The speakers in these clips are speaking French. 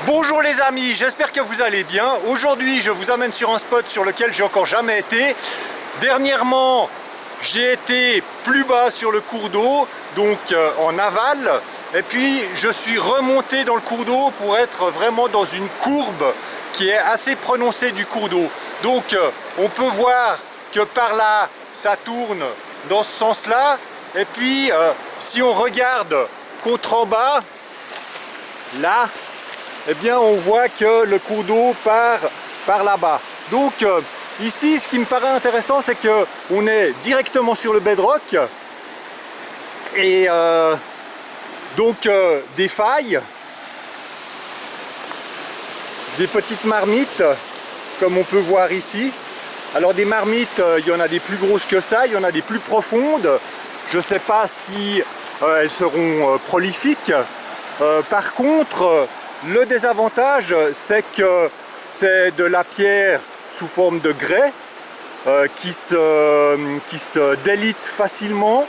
Bonjour les amis, j'espère que vous allez bien. Aujourd'hui je vous amène sur un spot sur lequel j'ai encore jamais été. Dernièrement j'ai été plus bas sur le cours d'eau, donc en aval, et puis je suis remonté dans le cours d'eau pour être vraiment dans une courbe qui est assez prononcée du cours d'eau. Donc on peut voir que par là ça tourne dans ce sens là, et puis si on regarde contre en bas là, eh bien on voit que le cours d'eau part par là-bas. Donc ici ce qui me paraît intéressant, c'est que on est directement sur le bedrock et donc des failles, des petites marmites comme on peut voir ici. Alors des marmites, il y en a des plus grosses que ça, il y en a des plus profondes. Je ne sais pas si elles seront prolifiques. Par contre, le désavantage, c'est que c'est de la pierre sous forme de grès qui se délite facilement,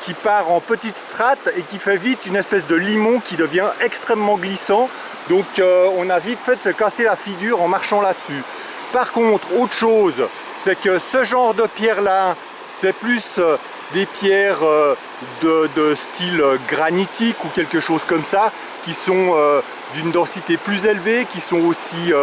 qui part en petites strates et qui fait vite une espèce de limon qui devient extrêmement glissant. Donc on a vite fait de se casser la figure en marchant là-dessus. Par contre, autre chose, c'est que ce genre de pierre-là, c'est plus des pierres de style granitique ou quelque chose comme ça, qui sont d'une densité plus élevée, qui sont aussi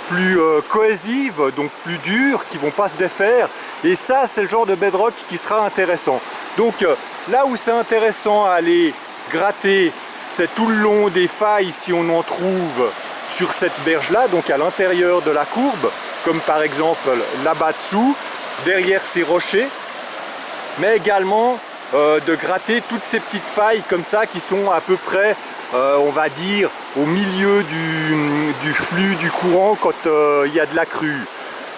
plus cohésives, donc plus dures, qui ne vont pas se défaire. Et ça, c'est le genre de bedrock qui sera intéressant. Donc là où c'est intéressant à aller gratter, c'est tout le long des failles, si on en trouve sur cette berge-là, donc à l'intérieur de la courbe, comme par exemple là-bas dessous, derrière ces rochers, mais également de gratter toutes ces petites failles comme ça qui sont à peu près, on va dire, au milieu du flux, du courant quand il y a de la crue.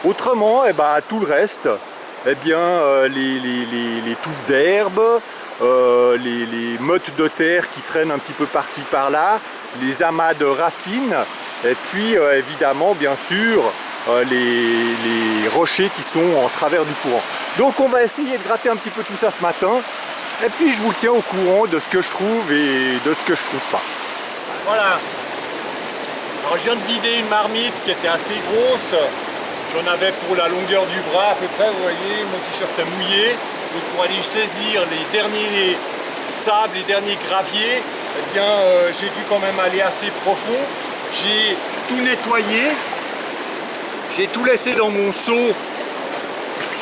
Autrement, tout le reste, les touffes d'herbe, les mottes de terre qui traînent un petit peu par-ci par-là, les amas de racines, et puis évidemment, bien sûr, les rochers qui sont en travers du courant. Donc on va essayer de gratter un petit peu tout ça ce matin, et puis je vous tiens au courant de ce que je trouve et de ce que je trouve pas. Voilà. Alors je viens de vider une marmite qui était assez grosse. J'en avais pour la longueur du bras à peu près, vous voyez, mon t-shirt est mouillé. Donc pour aller saisir les derniers sables, les derniers graviers, eh bien j'ai dû quand même aller assez profond. J'ai tout nettoyé. J'ai tout laissé dans mon seau.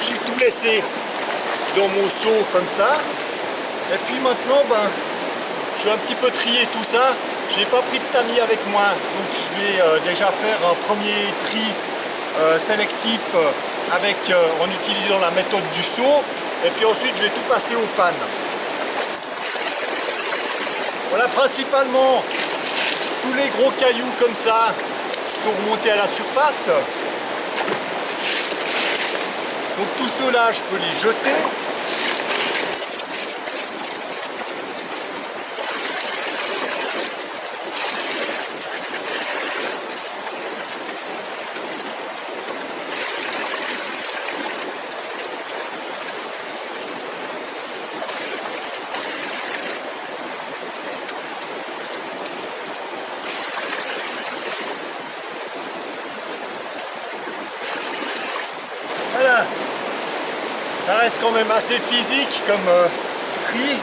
J'ai tout laissé dans mon seau comme ça. Et puis maintenant, je vais un petit peu trier tout ça. J'ai pas pris de tamis avec moi, donc je vais déjà faire un premier tri sélectif en utilisant la méthode du seau. Et puis ensuite, je vais tout passer aux pannes. Voilà, principalement tous les gros cailloux comme ça sont remontés à la surface. Donc tout cela, je peux les jeter. Voilà. Ça reste quand même assez physique comme tri,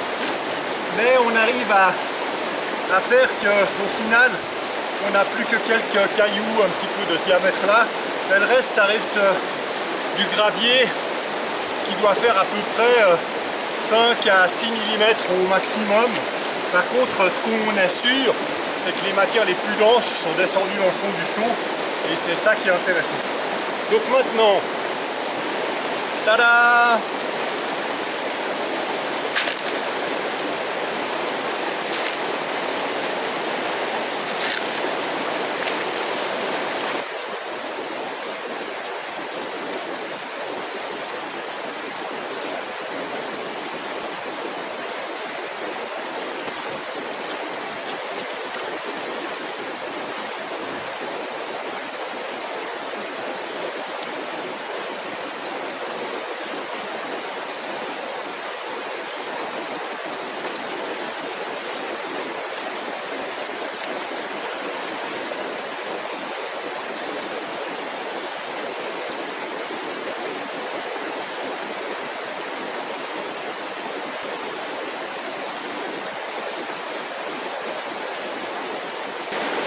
mais on arrive à faire qu'au final, on n'a plus que quelques cailloux un petit peu de ce diamètre-là, mais le reste, ça reste du gravier qui doit faire à peu près 5 à 6 mm au maximum. Par contre, ce qu'on est sûr, c'est que les matières les plus denses sont descendues dans le fond du seau, et c'est ça qui est intéressant. Donc maintenant, tada!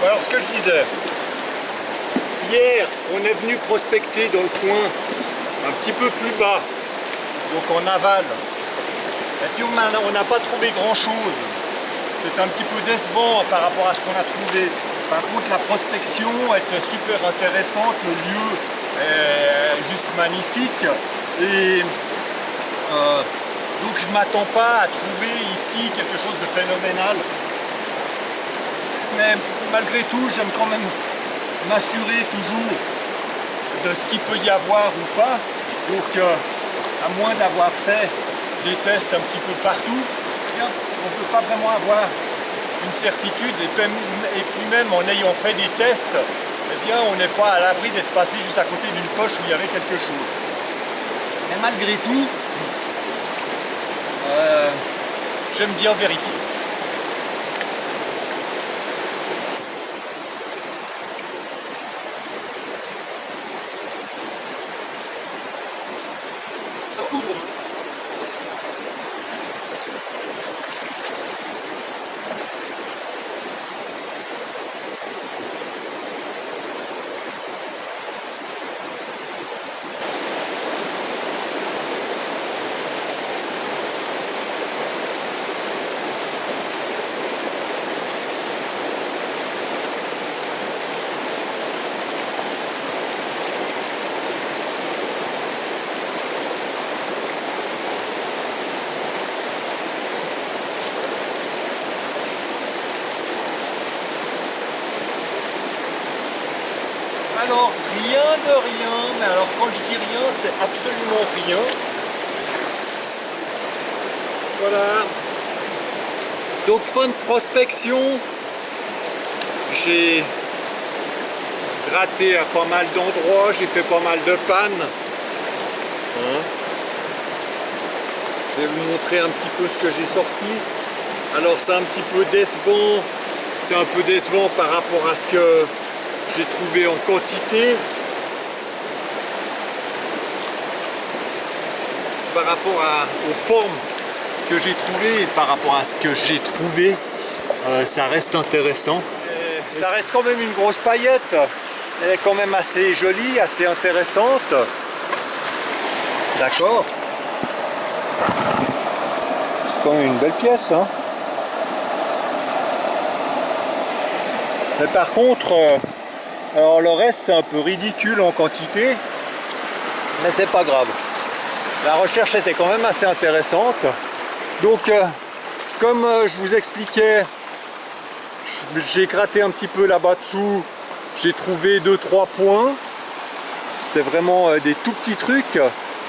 Alors ce que je disais, hier on est venu prospecter dans le coin un petit peu plus bas, donc en aval, et puis on n'a pas trouvé grand chose. C'est un petit peu décevant par rapport à ce qu'on a trouvé. Par contre la prospection était super intéressante, le lieu est juste magnifique et donc je ne m'attends pas à trouver ici quelque chose de phénoménal. Mais malgré tout, j'aime quand même m'assurer toujours de ce qu'il peut y avoir ou pas. Donc, à moins d'avoir fait des tests un petit peu partout, on ne peut pas vraiment avoir une certitude. Et puis même en ayant fait des tests, eh bien, on n'est pas à l'abri d'être passé juste à côté d'une poche où il y avait quelque chose. Mais malgré tout, j'aime bien vérifier. Alors, rien de rien, mais alors quand je dis rien, c'est absolument rien. Voilà. Donc, fin de prospection, j'ai gratté à pas mal d'endroits, j'ai fait pas mal de pannes. Je vais vous montrer un petit peu ce que j'ai sorti. Alors, c'est un petit peu décevant. C'est un peu décevant par rapport à ce que j'ai trouvé en quantité, par rapport aux formes que j'ai trouvées et par rapport à ce que j'ai trouvé, ça reste intéressant. Et ça reste quand même une grosse paillette, elle est quand même assez jolie, assez intéressante. D'accord. C'est quand même une belle pièce, hein. Mais par contre, alors le reste c'est un peu ridicule en quantité, mais c'est pas grave. La recherche était quand même assez intéressante. Donc comme je vous expliquais, j'ai gratté un petit peu là-bas dessous, j'ai trouvé 2-3 points. C'était vraiment des tout petits trucs.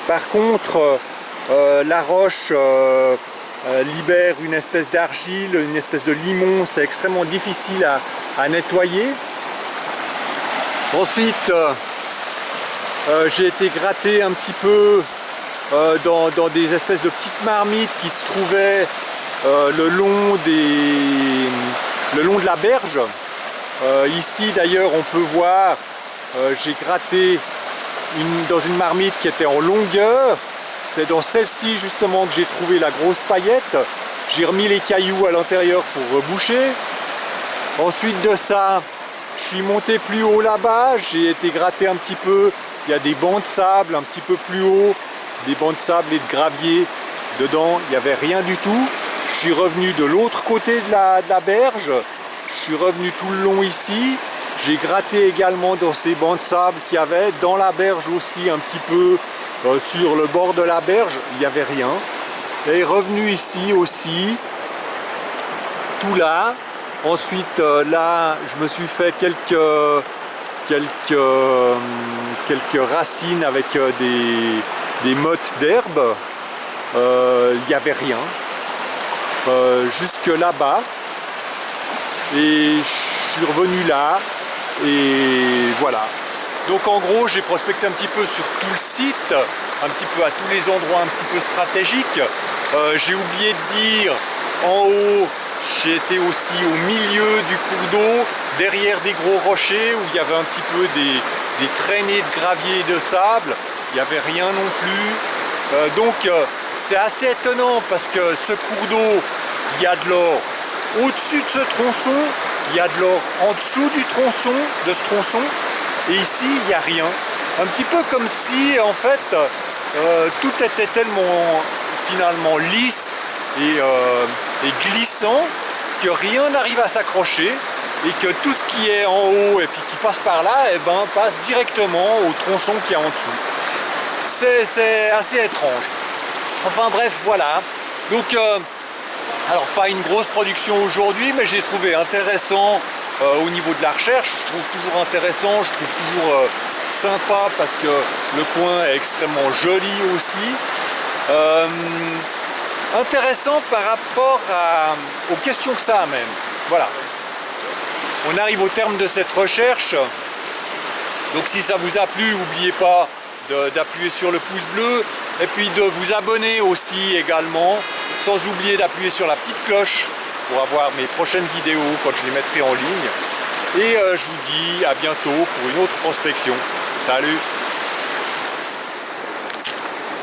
Par contre, la roche libère une espèce d'argile, une espèce de limon, c'est extrêmement difficile à nettoyer. Ensuite, j'ai été gratter un petit peu dans des espèces de petites marmites qui se trouvaient le long de la berge. Ici d'ailleurs on peut voir, j'ai gratté dans une marmite qui était en longueur. C'est dans celle-ci justement que j'ai trouvé la grosse paillette. J'ai remis les cailloux à l'intérieur pour reboucher. Ensuite de ça, je suis monté plus haut là-bas, j'ai été gratter un petit peu. Il y a des bancs de sable un petit peu plus haut, des bancs de sable et de gravier. Dedans, il n'y avait rien du tout. Je suis revenu de l'autre côté de la berge. Je suis revenu tout le long ici. J'ai gratté également dans ces bancs de sable qu'il y avait. Dans la berge aussi un petit peu, sur le bord de la berge, il n'y avait rien. Et revenu ici aussi, tout là. Ensuite là, je me suis fait quelques racines avec des mottes d'herbe. Il n'y avait rien. Jusque là-bas. Et je suis revenu là. Et voilà. Donc en gros, j'ai prospecté un petit peu sur tout le site, un petit peu à tous les endroits un petit peu stratégiques. J'ai oublié de dire, en haut, j'ai été aussi au milieu du cours d'eau, derrière des gros rochers où il y avait un petit peu des traînées de gravier et de sable. Il n'y avait rien non plus. Donc c'est assez étonnant parce que ce cours d'eau, il y a de l'or au-dessus de ce tronçon il y a de l'or en dessous du tronçon, de ce tronçon, et ici il n'y a rien. Un petit peu comme si en fait tout était tellement finalement lisse et glissant que rien n'arrive à s'accrocher et que tout ce qui est en haut et puis qui passe par là, eh ben, passe directement au tronçon qui est en dessous. C'est assez étrange. Enfin bref, voilà. Donc, alors pas une grosse production aujourd'hui, mais j'ai trouvé intéressant au niveau de la recherche. Je trouve toujours intéressant, je trouve toujours sympa parce que le coin est extrêmement joli aussi. Intéressant par rapport aux questions que ça amène. Voilà. On arrive au terme de cette recherche. Donc si ça vous a plu, n'oubliez pas d'appuyer sur le pouce bleu et puis de vous abonner aussi également, sans oublier d'appuyer sur la petite cloche pour avoir mes prochaines vidéos quand je les mettrai en ligne. Et je vous dis à bientôt pour une autre prospection. Salut!